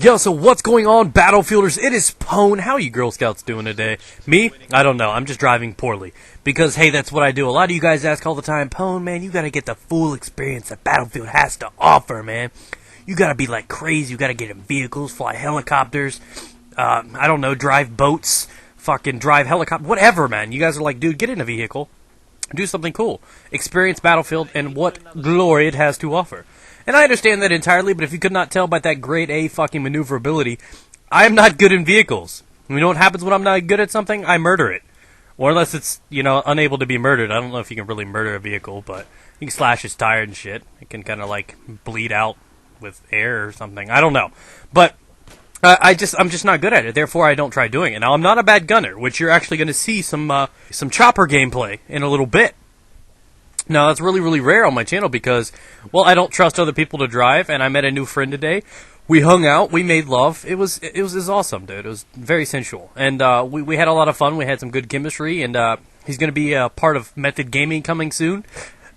Yo, so what's going on, Battlefielders? It is Pone. How are you Girl Scouts doing today? Me? I don't know. I'm just driving poorly. Because, hey, that's what I do. A lot of you guys ask all the time, Pone, man, you gotta get the full experience that Battlefield has to offer, man. You gotta be like crazy. You gotta get in vehicles, fly helicopters, I don't know, drive boats, fucking drive helicopters, whatever, man. You guys are like, dude, get in a vehicle. Do something cool. Experience Battlefield and what glory it has to offer. And I understand that entirely, but if you could not tell by that grade A fucking maneuverability, I am not good in vehicles. You know what happens when I'm not good at something? I murder it. Or unless it's, you know, unable to be murdered. I don't know if you can really murder a vehicle, but you can slash its tire and shit. It can kind of like bleed out with air or something. I don't know. But I'm just not good at it. Therefore, I don't try doing it. Now, I'm not a bad gunner, which you're actually going to see some chopper gameplay in a little bit. Now, that's really, really rare on my channel because, well, I don't trust other people to drive, and I met a new friend today. We hung out, we made love. It was awesome, dude. It was very sensual, and we had a lot of fun. We had some good chemistry, and he's going to be a part of Method Gaming coming soon.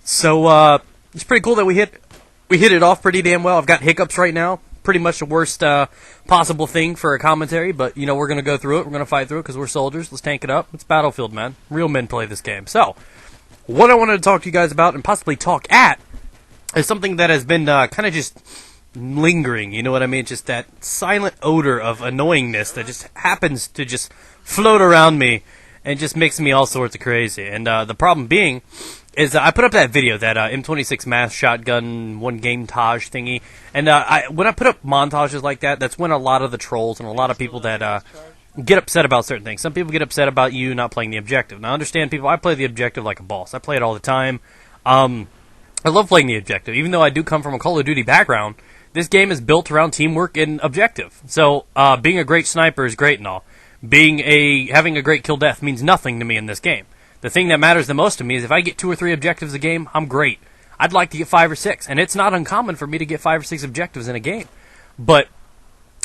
So it's pretty cool that we hit it off pretty damn well. I've got hiccups right now. Pretty much the worst possible thing for a commentary, but, you know, we're going to go through it. We're going to fight through it because we're soldiers. Let's tank it up. It's Battlefield, man. Real men play this game. So, what I wanted to talk to you guys about and possibly talk at is something that has been kind of just lingering, you know what I mean? Just that silent odor of annoyingness that just happens to just float around me and just makes me all sorts of crazy. And the problem being is I put up that video, that M26 mass shotgun one game montage thingy, and when I put up montages like that, that's when a lot of the trolls and a lot of people that get upset about certain things. Some people get upset about you not playing the objective. Now, I understand people, I play the objective like a boss. I play it all the time. I love playing the objective. Even though I do come from a Call of Duty background, this game is built around teamwork and objective. So, being a great sniper is great and all. Having a great kill death means nothing to me in this game. The thing that matters the most to me is if I get 2 or 3 objectives a game, I'm great. I'd like to get 5 or 6, and it's not uncommon for me to get 5 or 6 objectives in a game. But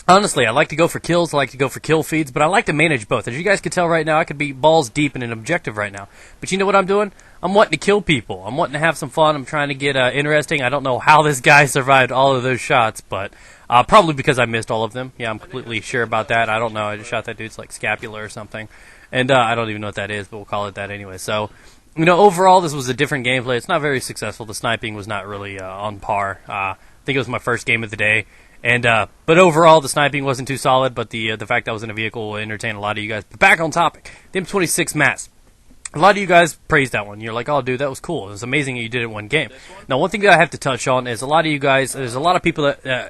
honestly, I like to go for kills, I like to go for kill feeds, but I like to manage both. As you guys can tell right now, I could be balls deep in an objective right now. But you know what I'm doing? I'm wanting to kill people. I'm wanting to have some fun. I'm trying to get interesting. I don't know how this guy survived all of those shots, but probably because I missed all of them. Yeah, I'm completely sure about that. I don't know. I just shot that dude's like scapula or something. And I don't even know what that is, but we'll call it that anyway. So, you know, overall, this was a different gameplay. It's not very successful. The sniping was not really on par. I think it was my first game of the day. And but overall, the sniping wasn't too solid, but the fact that I was in a vehicle will entertain a lot of you guys. But back on topic, the M26 mass. A lot of you guys praised that one. You're like, oh, dude, that was cool. It was amazing that you did it in one game. Now, one thing that I have to touch on is a lot of you guys, there's a lot of people that,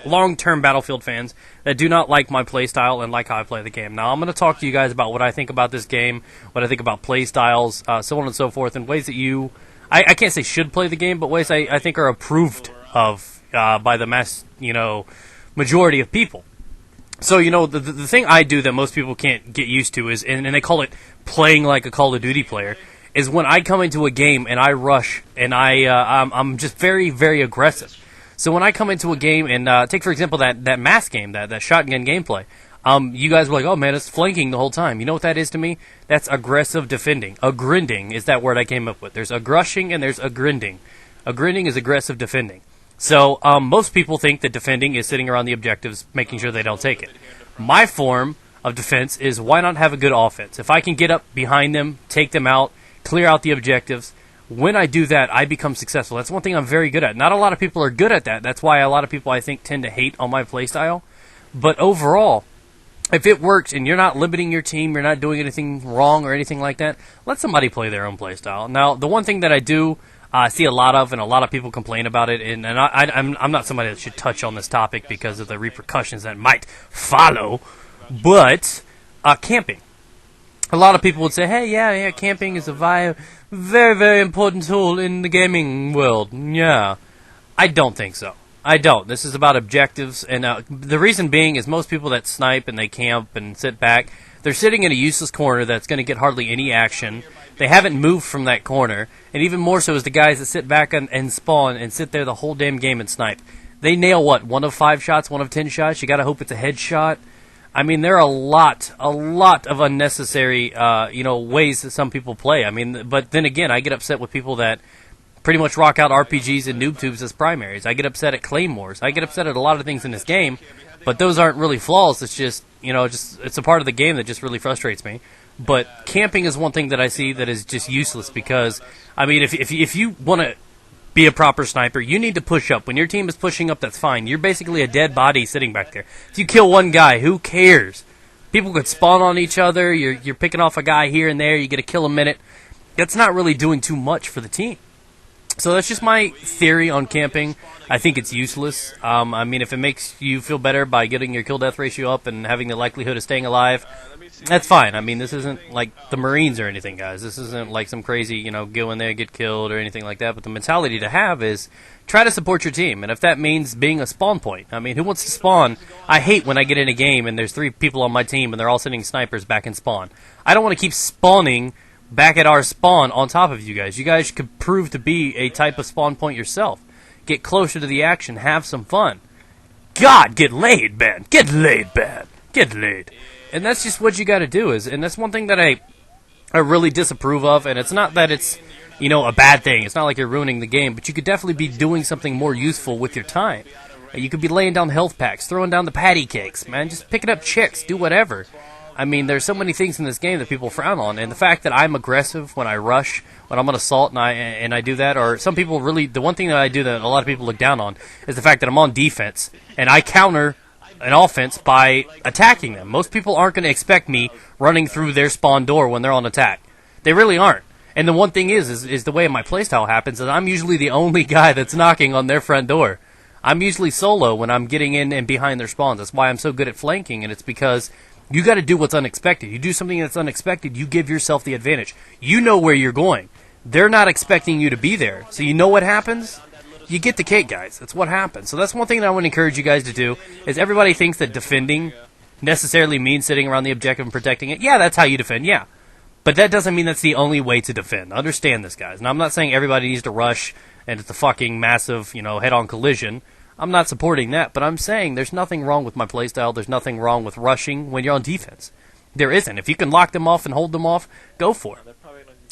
long-term Battlefield fans, that do not like my playstyle and like how I play the game. Now, I'm going to talk to you guys about what I think about this game, what I think about playstyles, so on and so forth, and ways that you, I can't say should play the game, but ways I think are approved of by the mass, you know, majority of people. So, you know, the thing I do that most people can't get used to is, and they call it playing like a Call of Duty player, is when I come into a game and I rush and I'm just very, very aggressive. So when I come into a game and take, for example, that mass game, that shotgun gameplay, you guys were like, oh, man, it's flanking the whole time. You know what that is to me? That's aggressive defending. Agrinding is that word I came up with. There's aggrushing and there's agrinding. Agrinding is aggressive defending. So, most people think that defending is sitting around the objectives, making sure they don't take it. My form of defense is why not have a good offense? If I can get up behind them, take them out, clear out the objectives, when I do that, I become successful. That's one thing I'm very good at. Not a lot of people are good at that. That's why a lot of people, I think, tend to hate on my playstyle. But overall, if it works and you're not limiting your team, you're not doing anything wrong or anything like that, let somebody play their own playstyle. Now, the one thing that I do see a lot of, and a lot of people complain about it, and I'm not somebody that should touch on this topic because of the repercussions that might follow, but camping. A lot of people would say, hey, yeah, camping is a very, very important tool in the gaming world. Yeah. I don't think so. I don't. This is about objectives, and the reason being is most people that snipe and they camp and sit back, they're sitting in a useless corner that's going to get hardly any action. They haven't moved from that corner, and even more so is the guys that sit back and spawn and sit there the whole damn game and snipe. They nail, what, 1 of 5 shots, 1 of 10 shots? You gotta hope it's a headshot. I mean, there are a lot of unnecessary, you know, ways that some people play. I mean, but then again, I get upset with people that pretty much rock out RPGs and noob tubes as primaries. I get upset at claymores. I get upset at a lot of things in this game But those aren't really flaws. It's just, it's a part of the game that just really frustrates me. But camping is one thing that I see that is just useless because, I mean, if you want to be a proper sniper, you need to push up. When your team is pushing up, that's fine. You're basically a dead body sitting back there. If you kill one guy, who cares? People could spawn on each other. You're picking off a guy here and there. You get a kill a minute. That's not really doing too much for the team. So that's just my theory on camping. I think it's useless. I mean, if it makes you feel better by getting your kill-death ratio up and having the likelihood of staying alive, that's fine. I mean, this isn't like the Marines or anything, guys. This isn't like some crazy, go in there, get killed or anything like that. But the mentality to have is try to support your team. And if that means being a spawn point, I mean, who wants to spawn? I hate when I get in a game and there's 3 people on my team and they're all sitting snipers back in spawn. I don't want to keep spawning back at our spawn on top of you guys. You guys could prove to be a type of spawn point yourself. Get closer to the action. Have some fun. God, get laid, man. Get laid, man. Get laid. And that's just what you got to do. And that's one thing that I really disapprove of. And it's not that it's, a bad thing. It's not like you're ruining the game. But you could definitely be doing something more useful with your time. You could be laying down health packs, throwing down the patty cakes, man. Just picking up chicks. Do whatever. I mean, there's so many things in this game that people frown on, and the fact that I'm aggressive when I rush, when I'm on assault, and I do that, or some people really, the one thing that I do that a lot of people look down on is the fact that I'm on defense, and I counter an offense by attacking them. Most people aren't going to expect me running through their spawn door when they're on attack. They really aren't. And the one thing is the way my playstyle happens is I'm usually the only guy that's knocking on their front door. I'm usually solo when I'm getting in and behind their spawns. That's why I'm so good at flanking, and it's because you got to do what's unexpected. You do something that's unexpected, you give yourself the advantage. You know where you're going. They're not expecting you to be there. So you know what happens? You get the cake, guys. That's what happens. So that's one thing that I want to encourage you guys to do, is everybody thinks that defending necessarily means sitting around the objective and protecting it. Yeah, that's how you defend, yeah. But that doesn't mean that's the only way to defend. Understand this, guys. And I'm not saying everybody needs to rush and it's a fucking massive, head-on collision. I'm not supporting that, but I'm saying there's nothing wrong with my playstyle. There's nothing wrong with rushing when you're on defense. There isn't. If you can lock them off and hold them off, go for it.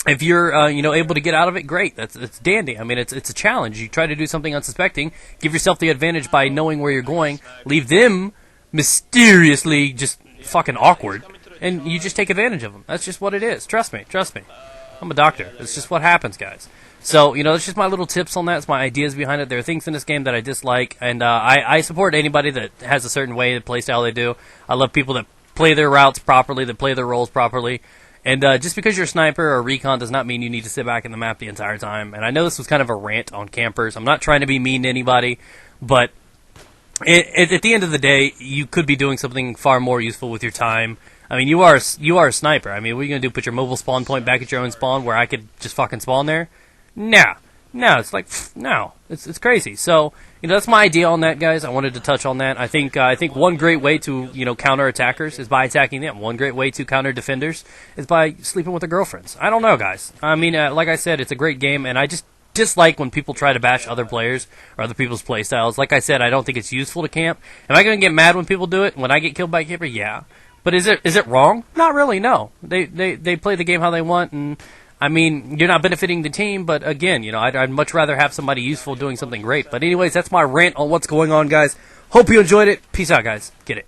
If you're, able to get out of it, great. It's dandy. I mean, it's a challenge. You try to do something unsuspecting, give yourself the advantage by knowing where you're going, leave them mysteriously just fucking awkward, and you just take advantage of them. That's just what it is. Trust me. I'm a doctor. It's just what happens, guys. So, it's just my little tips on that. It's my ideas behind it. There are things in this game that I dislike, and I support anybody that has a certain way, the play style they do. I love people that play their routes properly, that play their roles properly. And just because you're a sniper or a recon does not mean you need to sit back in the map the entire time. And I know this was kind of a rant on campers. I'm not trying to be mean to anybody, but at the end of the day, you could be doing something far more useful with your time. I mean, you are a sniper. I mean, what are you going to do, put your mobile spawn point back at your own spawn where I could just fucking spawn there? No, it's like, no, it's crazy. So, that's my idea on that, guys. I wanted to touch on that. I think one great way to, counter attackers is by attacking them. One great way to counter defenders is by sleeping with their girlfriends. I don't know, guys. I mean, like I said, it's a great game, and I just dislike when people try to bash other players or other people's playstyles. Like I said, I don't think it's useful to camp. Am I going to get mad when people do it? When I get killed by a camper? Yeah. But is it wrong? Not really, no. They play the game how they want, and I mean, you're not benefiting the team, but again, I'd much rather have somebody useful doing something great. But anyways, that's my rant on what's going on, guys. Hope you enjoyed it. Peace out, guys. Get it.